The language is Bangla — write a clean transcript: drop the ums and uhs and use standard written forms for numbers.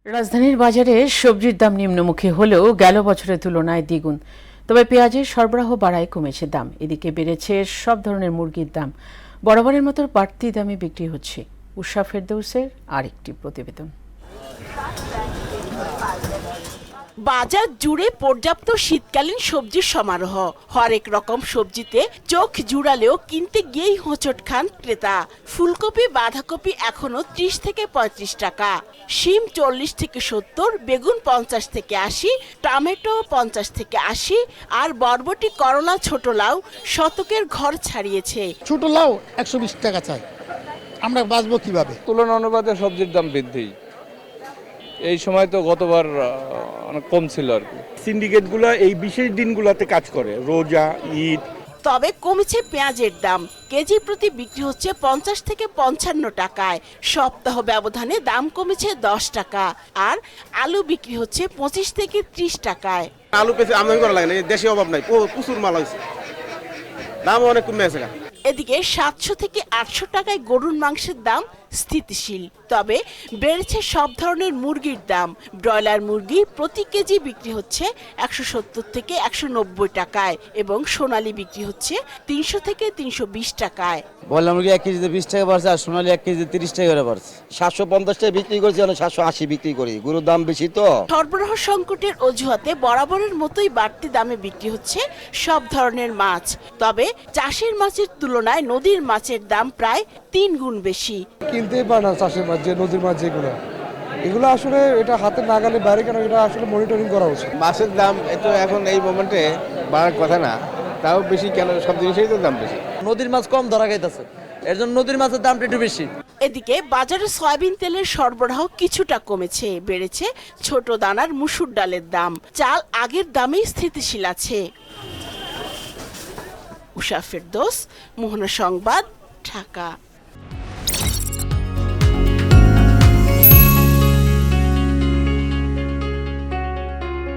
রাজধানীর বাজারে সবজির দাম নিম্নমুখী হলেও গেল বছরের তুলনায় দ্বিগুণ। তবে পেঁয়াজের সরবরাহ বাড়ায় কমেছে দাম। এদিকে বেড়েছে সব ধরনের মুরগির দাম। বরাবরের মতো বাড়তি দামে বিক্রি হচ্ছে। উষা ফেরদৌসের আরেকটি প্রতিবেদন। বাজার জুড়ে পর্যাপ্ত শীতকালীন সবজির সমারোহ। হরেক রকম সবজিতে চোখ জুড়ালেও কিনতে গিয়েই হোঁচট খান ক্রেতা। ফুলকপি বাঁধাকপি এখনো 30 থেকে 35 টাকা, শিম 40 থেকে 70, বেগুন 50 থেকে 80, টমেটো 50 থেকে 80, আর বরবটি করলা ছোট লাউ শতকের ঘর ছাড়িয়েছে। ছোট লাউ 120 টাকা চাই, আমরা বাঁচবো কিভাবে? তুলনা অনুপাতে সবজির দাম বৃদ্ধি। এই সময় তো গতবার অনেক কম ছিল আর কি। সিন্ডিকেটগুলো এই বিশেষ দিনগুলোতে কাজ করে, রোজা, ঈদ। তবে কমেছে পেঁয়াজের দাম। কেজি প্রতি বিক্রি হচ্ছে 50 থেকে 55 টাকায়। সপ্তাহ ব্যবধানে দাম কমেছে 10 টাকা। আর আলু বিক্রি হচ্ছে 25 থেকে 30 টাকায়। আলু পেঁচে আমদানি করা লাগে না, দেশে অভাব নাই, প্রচুর মাল হয়েছে, দাম অনেক কমে আছে। এদিকে 700 থেকে 800 টাকায় গরুর মাংসের দাম স্থিতিশীল। তবে বেড়েছে সব ধরনের মুরগির দাম। ব্রয়লার মুরগি প্রতি কেজি বিক্রি হচ্ছে 170 থেকে 190 টাকায় এবং সোনালী বিক্রি হচ্ছে 300 থেকে 320 টাকায়। ব্রয়লার মুরগি 1 কেজিতে 20 টাকা বাড়ছে, আর সোনালী 1 কেজিতে 30 টাকা করে বাড়ছে। 750 টাকা বিক্রি করছি, 780 বিক্রি করি, গরুর দাম বেশি তো। সরবরাহ সংকটের অজুহাতে বরাবরের মতোই বাড়তি দামে বিক্রি হচ্ছে সব ধরনের মাছ। তবে চাষের মাছের তুলনায় নদীর মাছের দাম প্রায় 3 গুণ বেশি। কিনতেই পারে না চাষের মাছ, যে নদীর মাছ এগুলো আসলে এটা হাতের নাগালে বাইরে, কেন এটা আসলে মনিটরিং করা উচিত। মাছের দাম একটু এখন এই মোমেন্টে বাড়ার কথা না, তাও বেশি কেন, সব জিনিসেরই তো দাম বেশি। নদীর মাছ কম ধরা খাইতেছে, এর জন্য নদীর মাছের দামটা একটু বেশি। এদিকে বাজারে সয়াবিন তেলের সরবরাহ কিছুটা কমেছে। বেড়েছে ছোট দানার মুসুর ডালের দাম। চাল আগের দামেই স্থিতিশীল আছে। উষা ফেরদৌস, মোহনা সংবাদ, ঢাকা।